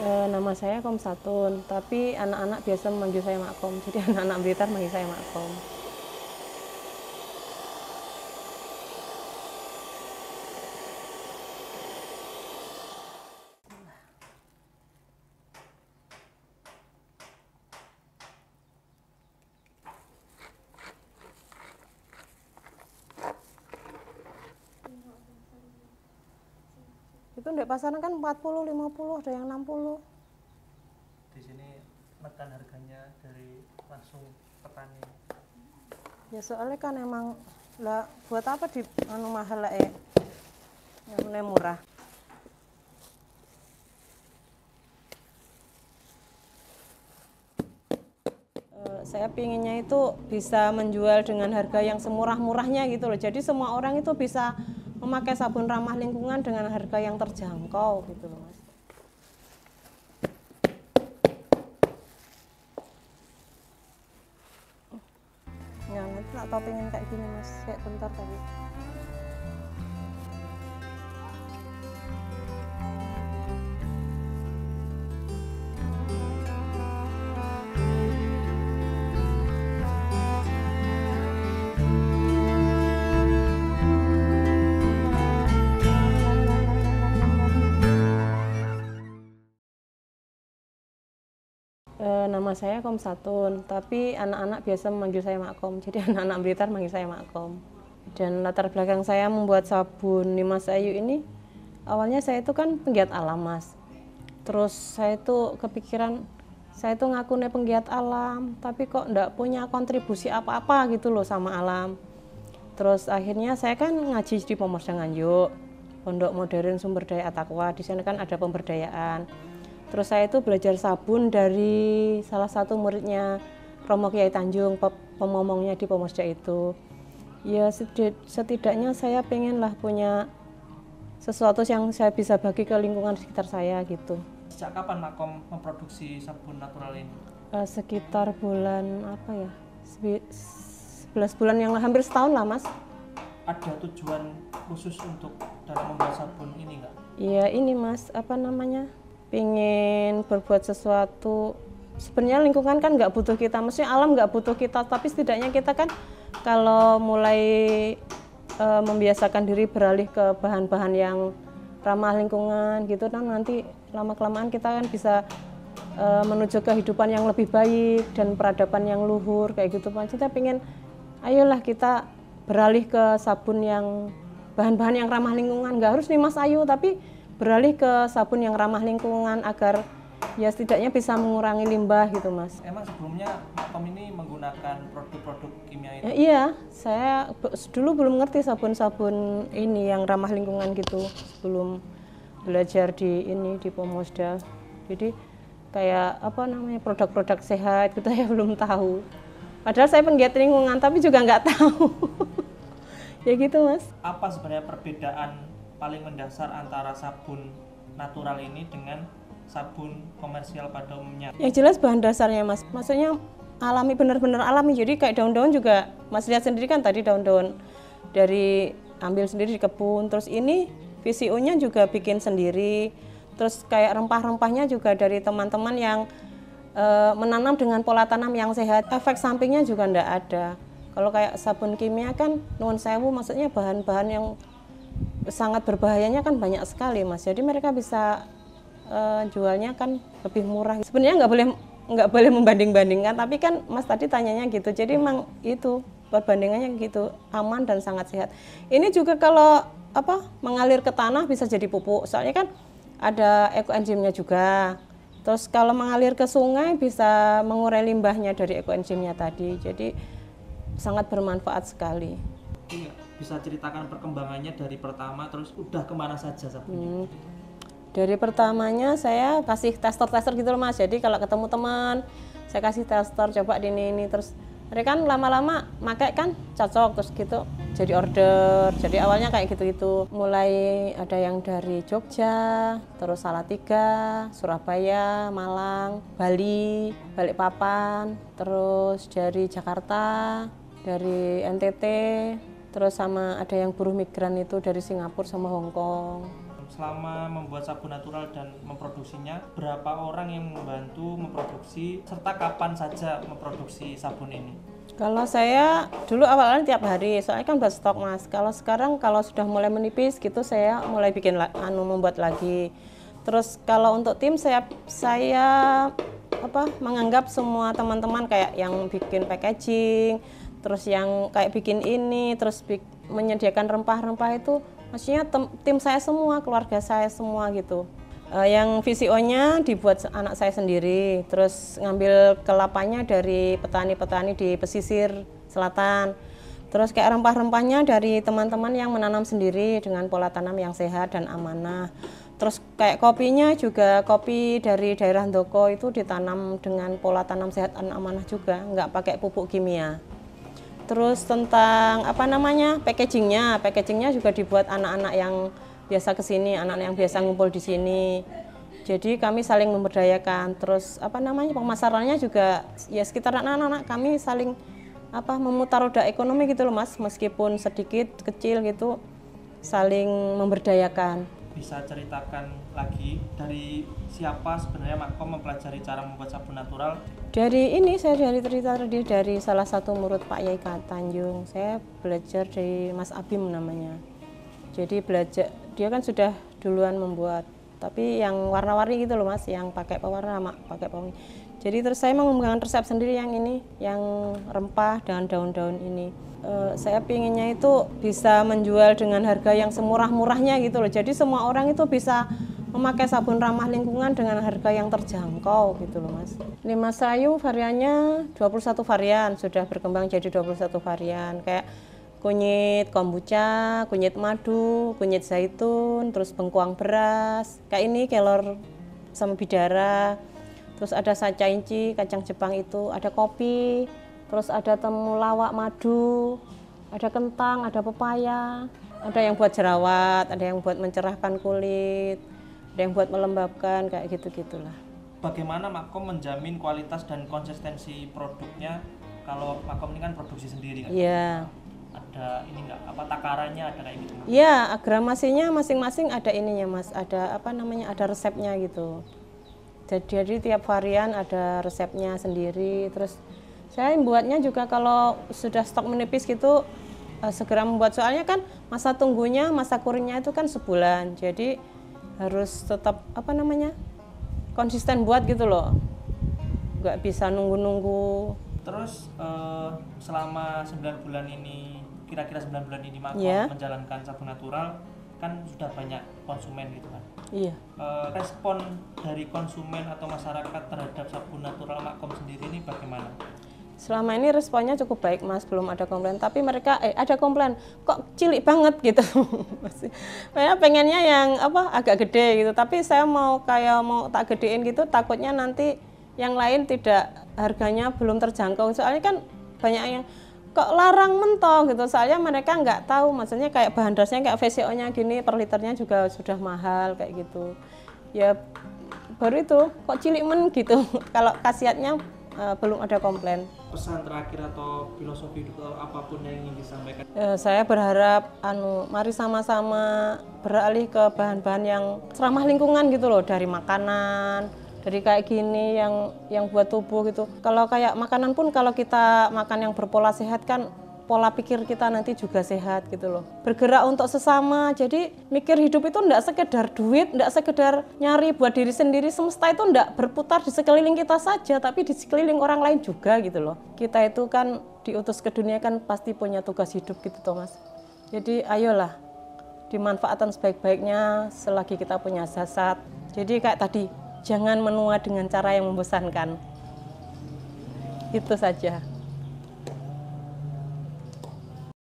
Nama saya Kom Satun, tapi anak-anak biasa memanggil saya Mak Kom, jadi anak-anak Blitar manggil saya Mak Kom. Itu di pasaran kan 40, 50, ada yang 60. Di sini menekan harganya dari langsung petani. Ya soalnya kan emang lah buat apa di mahal lah yang murah. Saya pinginnya itu bisa menjual dengan harga yang semurah-murahnya gitu loh. Jadi semua orang itu bisa memakai sabun ramah lingkungan dengan harga yang terjangkau gitu loh, Mas. Ya, nanti tak tahu pengen kayak gini, Mas. Kayak bentar tadi. Nama saya Kom Satun, tapi anak-anak biasa memanggil saya Mak Kom, jadi anak-anak Blitar manggil saya Mak Kom. Dan latar belakang saya membuat sabun Nimas Ayu ini, awalnya saya itu kan penggiat alam, Mas. Terus saya itu kepikiran, saya itu ngakunya penggiat alam, tapi kok enggak punya kontribusi apa-apa gitu loh sama alam. Terus akhirnya saya kan ngaji di Pomosda Nganjuk, Pondok Modern Sumber Daya Atakwa, di sana kan ada pemberdayaan. Terus saya itu belajar sabun dari salah satu muridnya Romo Kiai Tanjung, pemomongnya di Pomosda itu. Ya setidaknya saya pengenlah punya sesuatu yang saya bisa bagi ke lingkungan sekitar saya gitu. Sejak kapan Makom memproduksi sabun natural ini? Sekitar bulan apa ya, 11 bulan yang hampir setahun lah, Mas. Ada tujuan khusus untuk dalam membuat sabun ini nggak? Iya ini, Mas, apa namanya, pingin berbuat sesuatu. Sebenarnya lingkungan kan nggak butuh kita, maksudnya alam nggak butuh kita, tapi setidaknya kita kan kalau mulai membiasakan diri beralih ke bahan-bahan yang ramah lingkungan gitu kan, nanti lama-kelamaan kita kan bisa menuju kehidupan yang lebih baik dan peradaban yang luhur kayak gitu. Kita pengen ayolah kita beralih ke sabun yang bahan-bahan yang ramah lingkungan, nggak harus Nimas Ayu, tapi beralih ke sabun yang ramah lingkungan agar ya setidaknya bisa mengurangi limbah gitu, Mas. Emang sebelumnya Makom ini menggunakan produk-produk kimia itu? Iya, saya dulu belum ngerti sabun-sabun ini yang ramah lingkungan gitu sebelum belajar di Pomosda. Jadi kayak apa namanya, produk-produk sehat gitu ya belum tahu. Padahal saya penggiat lingkungan tapi juga nggak tahu. Ya gitu, Mas. Apa sebenarnya perbedaan paling mendasar antara sabun natural ini dengan sabun komersial pada umumnya? Yang jelas bahan dasarnya, Mas. Maksudnya alami, benar-benar alami. Jadi kayak daun-daun juga Mas lihat sendiri kan tadi, daun-daun dari ambil sendiri di kebun. Terus ini VCO-nya juga bikin sendiri. Terus kayak rempah-rempahnya juga dari teman-teman yang menanam dengan pola tanam yang sehat. Efek sampingnya juga enggak ada. Kalau kayak sabun kimia kan nuwun sewu, maksudnya bahan-bahan yang sangat berbahayanya kan banyak sekali, Mas. Jadi mereka bisa jualnya kan lebih murah. Sebenarnya nggak boleh membanding-bandingkan, tapi kan Mas tadi tanyanya gitu. Jadi emang itu perbandingannya gitu, aman dan sangat sehat. Ini juga kalau apa mengalir ke tanah bisa jadi pupuk. Soalnya kan ada ekoenzimnya juga. Terus kalau mengalir ke sungai bisa mengurai limbahnya dari ekoenzimnya tadi. Jadi sangat bermanfaat sekali. Iya, bisa ceritakan perkembangannya dari pertama terus udah kemana saja sabunnya? Dari pertamanya saya kasih tester-tester gitu loh, Mas. Jadi kalau ketemu teman, saya kasih tester, coba di ini terus mereka kan lama-lama pakai kan cocok, terus gitu jadi order. Jadi awalnya kayak gitu-gitu. Mulai ada yang dari Jogja, terus Salatiga, Surabaya, Malang, Bali, Balikpapan, terus dari Jakarta, dari NTT, terus sama ada yang buruh migran itu dari Singapura sama Hong Kong. selama membuat sabun natural dan memproduksinya, berapa orang yang membantu memproduksi serta kapan saja memproduksi sabun ini? Kalau saya dulu awalnya tiap hari, soalnya kan buat stok Mas. Kalau sekarang kalau sudah mulai menipis gitu, saya mulai bikin membuat lagi. Terus kalau untuk tim saya menganggap semua teman-teman kayak yang bikin packaging, terus yang kayak bikin ini, terus menyediakan rempah-rempah itu, maksudnya tim saya semua, keluarga saya semua gitu. Yang VCO-nya dibuat anak saya sendiri, terus ngambil kelapanya dari petani-petani di pesisir selatan. Terus kayak rempah-rempahnya dari teman-teman yang menanam sendiri dengan pola tanam yang sehat dan amanah. Terus kayak kopinya juga kopi dari daerah Ndoko itu ditanam dengan pola tanam sehat dan amanah juga, nggak pakai pupuk kimia. Terus tentang packagingnya juga dibuat anak-anak yang biasa kesini, anak-anak yang biasa ngumpul di sini. Jadi kami saling memberdayakan. Terus pemasarannya juga ya sekitar anak-anak kami saling memutar roda ekonomi gitu loh Mas, meskipun sedikit kecil gitu, saling memberdayakan. Bisa ceritakan lagi dari siapa sebenarnya Makom mempelajari cara membuat sabun natural? Saya dari salah satu murid Pak Yai Tanjung. Saya belajar dari Mas Abim namanya. Jadi belajar, dia kan sudah duluan membuat, tapi yang warna-warni gitu loh Mas, yang pakai pewarna, pakai pewangi. Jadi terus saya mengembangkan resep sendiri yang ini, yang rempah dan daun-daun ini. Saya pinginnya itu bisa menjual dengan harga yang semurah-murahnya gitu loh. Jadi semua orang itu bisa memakai sabun ramah lingkungan dengan harga yang terjangkau gitu loh Mas. Limas Sayu variannya 21 varian, sudah berkembang jadi 21 varian. Kayak kunyit kombucha, kunyit madu, kunyit zaitun, terus bengkuang beras, kayak ini kelor sama bidara, terus ada sacha inci, kacang Jepang itu, ada kopi, terus ada temulawak madu, ada kentang, ada pepaya, ada yang buat jerawat, ada yang buat mencerahkan kulit, ada yang buat melembabkan, kayak gitu-gitulah. Bagaimana Makom menjamin kualitas dan konsistensi produknya kalau Makom ini kan produksi sendiri kan? Iya. Ada ini enggak, takarannya ada kayak gitu? Iya, gramasinya masing-masing ada ininya Mas, ada ada resepnya gitu. Jadi tiap varian ada resepnya sendiri. Terus saya membuatnya juga kalau sudah stok menipis gitu segera membuat, soalnya kan masa tunggunya, masa kuringnya itu kan sebulan. Jadi harus tetap konsisten buat gitu loh. Nggak bisa nunggu-nunggu. Terus selama 9 bulan ini, kira-kira 9 bulan ini Makom menjalankan sabun natural, kan sudah banyak konsumen gitu kan? Iya. Respon dari konsumen atau masyarakat terhadap sabun natural Makom sendiri ini bagaimana? Selama ini responnya cukup baik Mas, belum ada komplain. Tapi mereka ada komplain, kok cilik banget gitu. Saya pengennya yang agak gede gitu. Tapi saya mau tak gedein gitu, takutnya nanti yang lain tidak, harganya belum terjangkau. Soalnya kan banyak yang kok larang mentok gitu. Soalnya mereka nggak tahu, maksudnya kayak bahan dasarnya kayak VCO-nya gini, per liternya juga sudah mahal kayak gitu. Ya baru itu kok cilik gitu. Kalau khasiatnya belum ada komplain. Pesan terakhir atau filosofi atau apapun yang ingin disampaikan? Saya berharap mari sama-sama beralih ke bahan-bahan yang ramah lingkungan gitu loh, dari makanan, dari kayak gini yang buat tubuh gitu. Kalau kayak makanan pun kalau kita makan yang berpola sehat kan pola pikir kita nanti juga sehat gitu loh. Bergerak untuk sesama, jadi mikir hidup itu enggak sekedar duit, enggak sekedar nyari buat diri sendiri, semesta itu enggak berputar di sekeliling kita saja, tapi di sekeliling orang lain juga gitu loh. Kita itu kan diutus ke dunia kan pasti punya tugas hidup gitu Thomas. Jadi ayolah dimanfaatkan sebaik-baiknya selagi kita punya zasad. Jadi kayak tadi, jangan menua dengan cara yang membosankan. Itu saja.